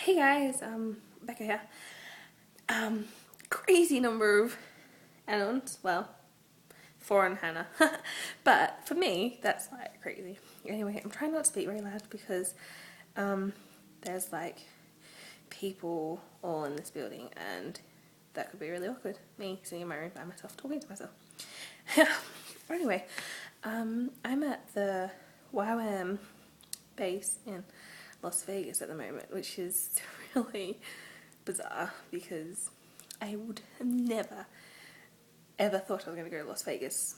Hey guys, Becca here. Crazy number of Anons. Well, four on Hannah. But for me, that's like crazy. Anyway, I'm trying not to speak very loud because there's like people all in this building and that could be really awkward. Me sitting in my room by myself, talking to myself. Anyway, I'm at the YWAM base in Las Vegas at the moment, which is really bizarre because I would have never ever thought I was going to go to Las Vegas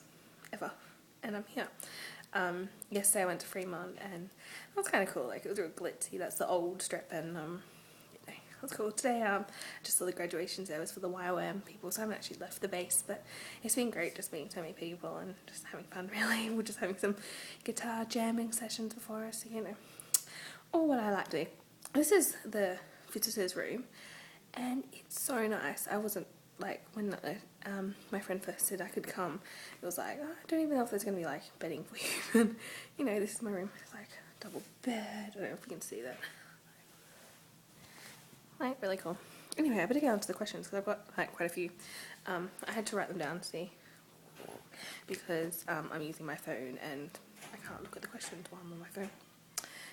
ever, and I'm here. Yesterday I went to Fremont and it was kind of cool. Like, it was real glitzy. That's the old strip, and it was cool. Today just saw the graduation service for the YWAM people, so I haven't actually left the base, but it's been great just meeting so many people and just having fun. Really, we're just having some guitar jamming sessions before us, or what I like to do. This is the visitors room and it's so nice. I wasn't like, when my friend first said I could come, it was like, oh, I don't even know if there's going to be like bedding for you. And this is my room. It's like double bed. I don't know if you can see that. Like, really cool. Anyway, I better get on to the questions because I've got like quite a few. I had to write them down, see, because I'm using my phone and I can't look at the questions while I'm on my phone.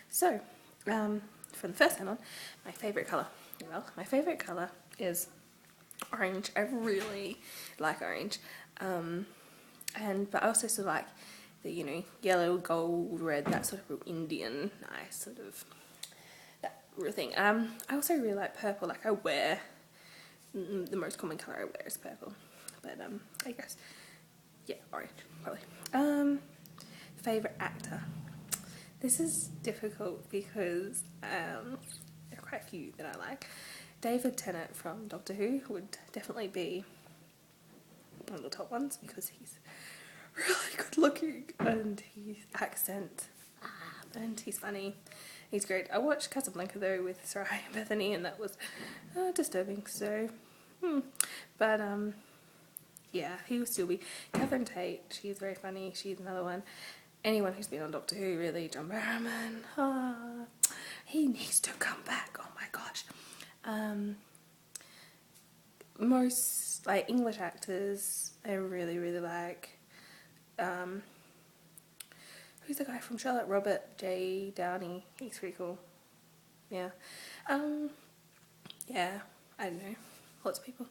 So, for the first Anon, my favourite colour. Well, my favourite colour is orange. I really like orange. But I also sort of like the, yellow, gold, red, that sort of real Indian, nice sort of, that real thing. I also really like purple. Like, I wear, the most common colour I wear is purple. But, I guess, yeah, orange, probably. Favourite actor. This is difficult because there are quite a few that I like. David Tennant from Doctor Who would definitely be one of the top ones because he's really good looking and his accent, and he's funny. He's great. I watched Casablanca though with Sarai and Bethany, and that was disturbing. So, but yeah, he would still be. Catherine Tate, she's very funny. She's another one. Anyone who's been on Doctor Who, really. John Barrowman, he needs to come back. Oh my gosh. Most like English actors I really like. Who's the guy from Charlotte? Robert J. Downey. He's pretty cool. Yeah. Yeah, I don't know. Lots of people.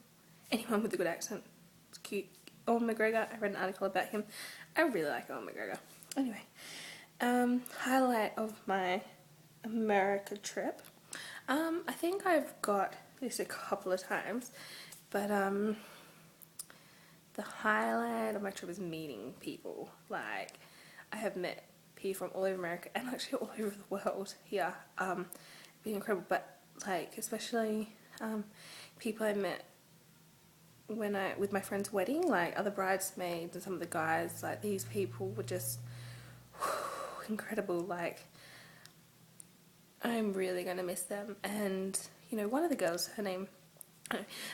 Anyone with a good accent. It's cute. Owen McGregor, I read an article about him. I really like Owen McGregor. Anyway, highlight of my America trip. I think I've got this a couple of times, but the highlight of my trip is meeting people. Like, I have met people from all over America and actually all over the world here. Been incredible, but like especially people I met with my friend's wedding, like other bridesmaids and some of the guys. Like, these people were just incredible. Like, I'm really going to miss them. And one of the girls, her name,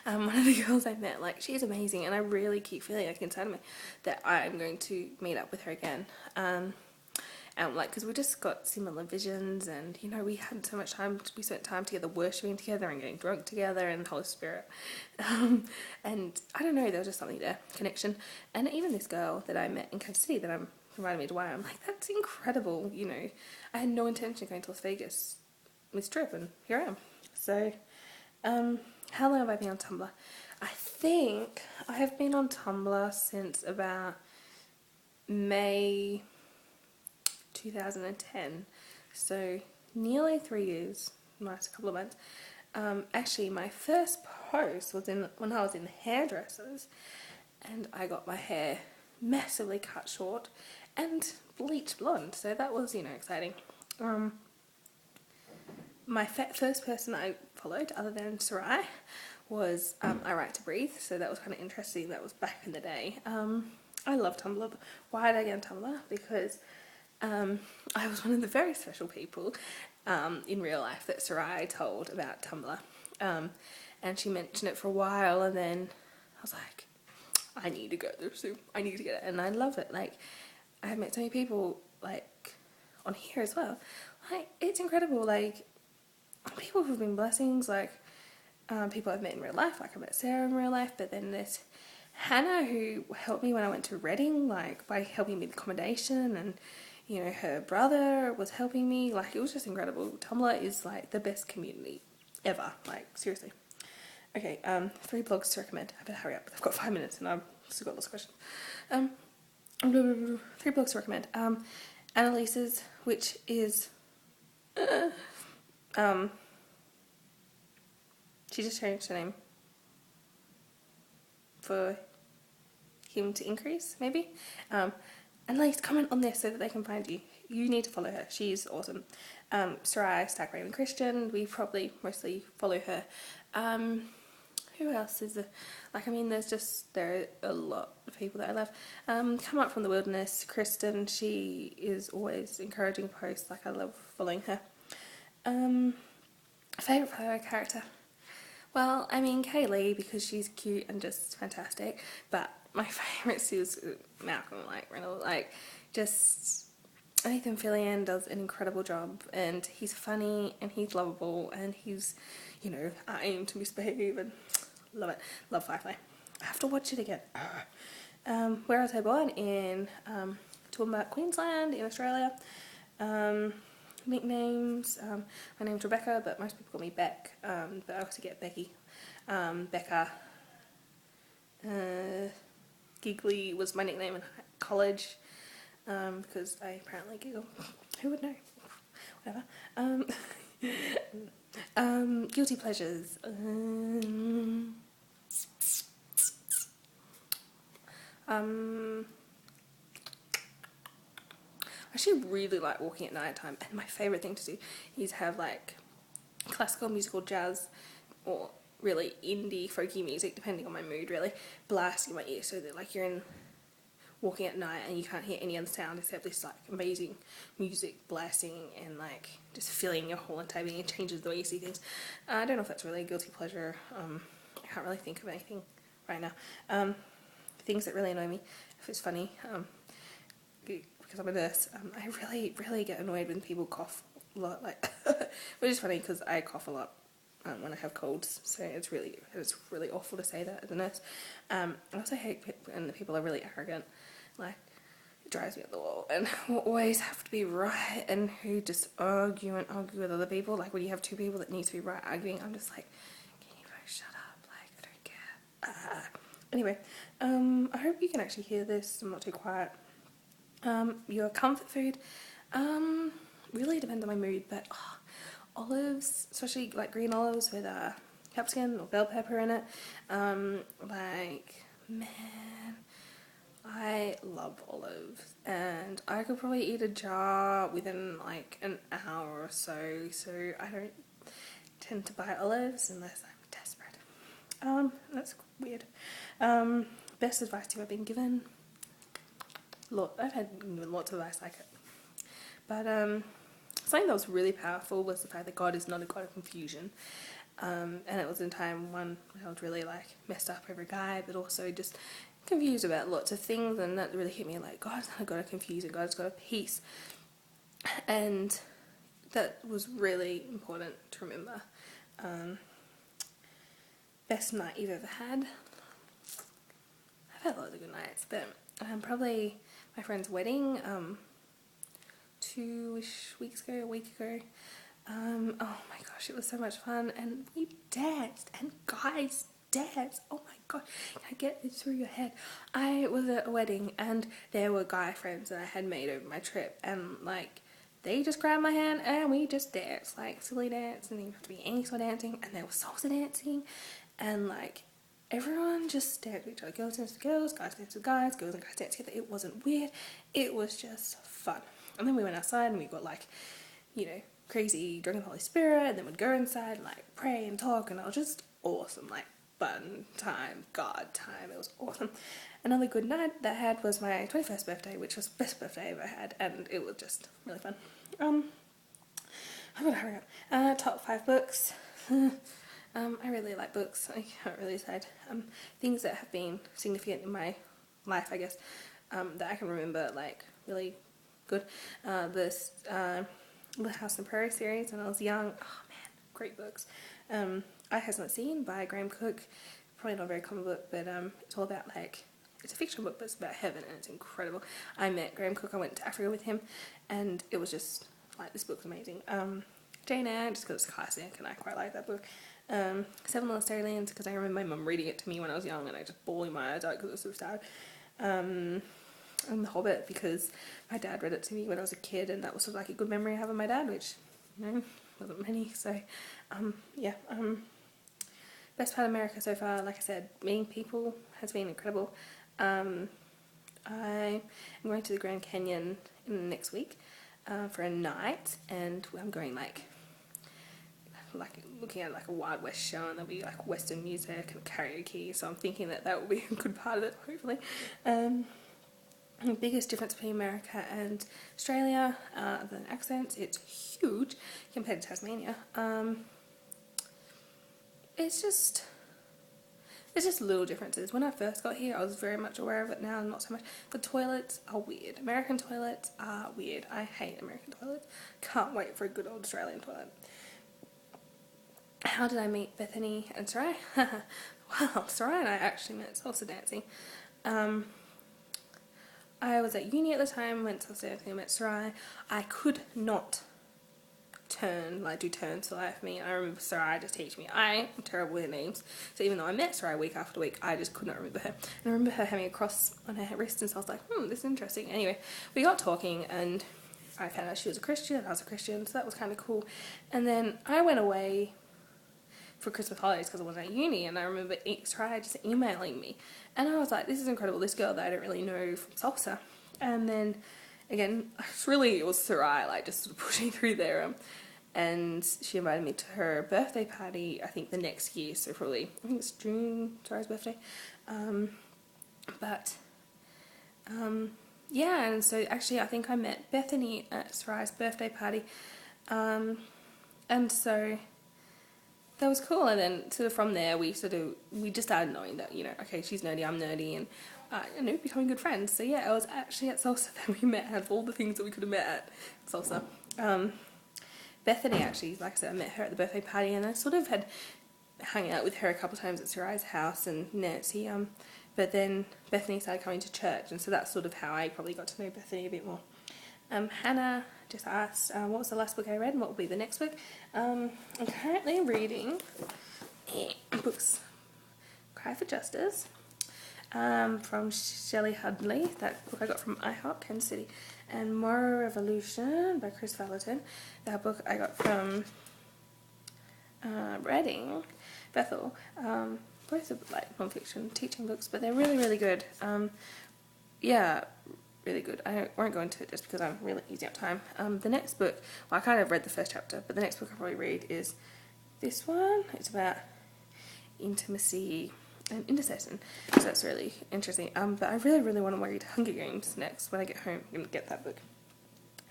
one of the girls I met, like, she's amazing, and I really keep feeling like inside of me that I'm going to meet up with her again. Like, because we just got similar visions, and we had so much time. We spent time together, worshiping together and getting drunk together, and the Holy Spirit. And I don't know, there was just something there, connection. And even this girl that I met in Kansas City that invited me to Hawaii, I'm like, that's incredible. I had no intention of going to Las Vegas this trip, and here I am. So, how long have I been on Tumblr? I think I have been on Tumblr since about May 2010, so nearly 3 years, nice couple of months. Actually, my first post was when I was in hairdressers, and I got my hair massively cut short and bleached blonde, so that was exciting. My first person I followed, other than Sarai, was I Write to Breathe, so that was kind of interesting. That was back in the day. I love Tumblr. Why did I get on Tumblr? Because I was one of the very special people in real life that Sarai told about Tumblr. And she mentioned it for a while, and then I was like, I need to go there soon. I need to get it. And I love it. Like, I have met so many people, like, on here as well. Like, it's incredible. Like, people who've been blessings, like people I've met in real life, like I met Sarah in real life, but then there's Hannah, who helped me when I went to Reading, like by helping me with accommodation, and you know, her brother was helping me. Like, it was just incredible. Tumblr is like the best community ever, like seriously. Okay, 3 blogs to recommend. I better hurry up, I've got 5 minutes and I've still got lots of questions. 3 blogs to recommend. Annalise's, which is she just changed her name for him to increase, maybe. Annalise, comment on this so that they can find you. You need to follow her. She's awesome. Sarai, Stack Raven Christian, we probably mostly follow her. Who else is there? Like, I mean, there are a lot of people that I love. Come Up From the Wilderness, Kristen, she is always encouraging posts. Like, I love following her. Favourite photo character? Well, I mean, Kaylee, because she's cute and just fantastic, but my favourite is Malcolm, like, Reynolds, like, just Nathan Fillion does an incredible job, and he's funny, and he's lovable, and he's, you know, I aim to misbehave, and love it. Love Firefly. I have to watch it again. Where was I born? In Tumblr, Queensland, in Australia. Nicknames, my name's Rebecca, but most people call me Beck, but I also get Becky. Becca. Giggly was my nickname in college, because I apparently giggle. Who would know? Whatever. Guilty pleasures. I actually really like walking at night time, and my favourite thing to do is have like classical, musical, jazz, or really indie, folky music, depending on my mood, really, blasting in my ear so that like you're in walking at night and you can't hear any other sound except this like amazing music blasting and like just filling your whole entire being. It changes the way you see things. I don't know if that's really a guilty pleasure. I can't really think of anything right now. Things that really annoy me, if it's funny, because I'm a nurse, I really get annoyed when people cough a lot, like, which is funny because I cough a lot when I have colds, so it's really awful to say that as a nurse. I also hate when people are really arrogant, like, it drives me up the wall, and who always have to be right, and who just argue with other people. Like, when you have 2 people that need to be right arguing, I'm just like, can you both shut up, like, I don't care. Anyway, I hope you can actually hear this, I'm not too quiet. Your comfort food, really depends on my mood, but olives, especially like green olives with capsicum or bell pepper in it, like, man, I love olives, and I could probably eat a jar within like an hour or so, so I don't tend to buy olives unless I'm desperate. That's weird. Best advice you've ever been given? I've had lots of advice like it, but something that was really powerful was the fact that God is not a God of confusion, and it was in a time when I was really like messed up over a guy, but also just confused about lots of things, and that really hit me, like, God's not a God of confusion, God's God of peace, and that was really important to remember. Best night you've ever had? I've had lots of good nights, but probably my friend's wedding, 2-ish weeks ago, a week ago. Oh my gosh, it was so much fun, and we danced, and guys danced. Oh my god, can I get this through your head? I was at a wedding, and there were guy friends that I had made over my trip, and like, they just grabbed my hand and we just danced, like silly dance, and you have to be any sort of dancing, and there was salsa dancing, and like, everyone just danced with each other. Girls danced with girls, guys danced with guys, girls and guys danced together. It wasn't weird, it was just fun. And then we went outside and we got like, you know, crazy drinking the Holy Spirit, and then we'd go inside and like pray and talk, and it was just awesome, like fun time, God time. It was awesome. Another good night that I had was my 21st birthday, which was the best birthday I ever had, and it was just really fun. I'm gonna hurry up. Top 5 books. I really like books. I can't really decide. Things that have been significant in my life, I guess, that I can remember, like, really good. The House and Prairie series when I was young. Oh man, great books. I Has Not Seen by Graham Cook, probably not a very common book, but it's all about like, it's a fiction book, but it's about heaven, and it's incredible. I met Graham Cook, I went to Africa with him, and it was just like, this book's amazing. Jane Eyre, just because it's classic and I quite like that book. Seven Lost Aliens, because I remember my mum reading it to me when I was young and I just bawling my eyes out because it was so sad. And The Hobbit, because my dad read it to me when I was a kid, and that was sort of like a good memory I have of my dad, which, you know, wasn't many. So yeah, best part of America so far, like I said, meeting people has been incredible. I am going to the Grand Canyon next week for a night, and I'm going like looking at like a Wild West show, and there'll be like Western music and karaoke, so I'm thinking that will be a good part of it, hopefully. The biggest difference between America and Australia, other than accents, it's huge compared to Tasmania. It's just little differences. When I first got here, I was very much aware of it. Now I'm not so much. The toilets are weird. American toilets are weird. I hate American toilets. Can't wait for a good old Australian toilet. How did I meet Bethany and Sarai? Well, Sarai and I actually met salsa dancing. I was at uni at the time, went salsa dancing, I met Sarai. I could not do turns for life for me. I remember Sarai just teaching me. I am terrible with names, so even though I met Sarai week after week, I just could not remember her. And I remember her having a cross on her wrist, and so I was like, this is interesting. Anyway, we got talking, and I found out she was a Christian, and I was a Christian, so that was kind of cool. And then I went away for Christmas holidays because I wasn't at uni, and I remember Sarai just emailing me, and I was like, this is incredible, this girl that I don't really know from salsa. And then again, it was Sarai like just sort of pushing through there, and she invited me to her birthday party, I think the next year, so probably, I think it's June, Sarai's birthday. Yeah, and so actually I think I met Bethany at Sarai's birthday party, and so that was cool. And then sort of from there we just started knowing that, you know, okay, she's nerdy, I'm nerdy, and you know, becoming good friends. So yeah, I was actually at salsa that we met, out of all the things that we could have met at salsa. Bethany, actually, like I said, I met her at the birthday party, and I sort of had hung out with her a couple of times at Sarai's house and Nancy, but then Bethany started coming to church, and so that's sort of how I probably got to know Bethany a bit more. Hannah just asked what was the last book I read and what will be the next book. I'm currently reading books Cry for Justice from Shelley Hudley, that book I got from IHOP, Kansas City, and Moral Revolution by Chris Valentin, that book I got from Reading, Bethel. Both are like non-fiction teaching books, but they're really, really good. Yeah, really good. I won't go into it just because I'm really easy on time. The next book, well, I kind of read the first chapter, but the next book I'll probably read is this one. It's about intimacy and intercession, so that's really interesting. But I really, really want to read Hunger Games next. When I get home, I'm going to get that book.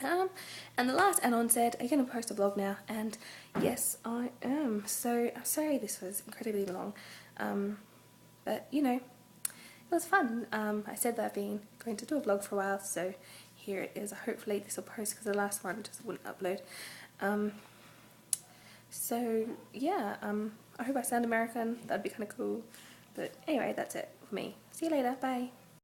And the last Anon said, are you going to post a blog now? And yes, I am. So I'm sorry this was incredibly long, but you know, it was fun. I said that I've been going to do a blog for a while, so here it is. Hopefully this will post, because the last one just wouldn't upload. So yeah, I hope I sound American. That'd be kind of cool. But anyway, that's it for me. See you later. Bye.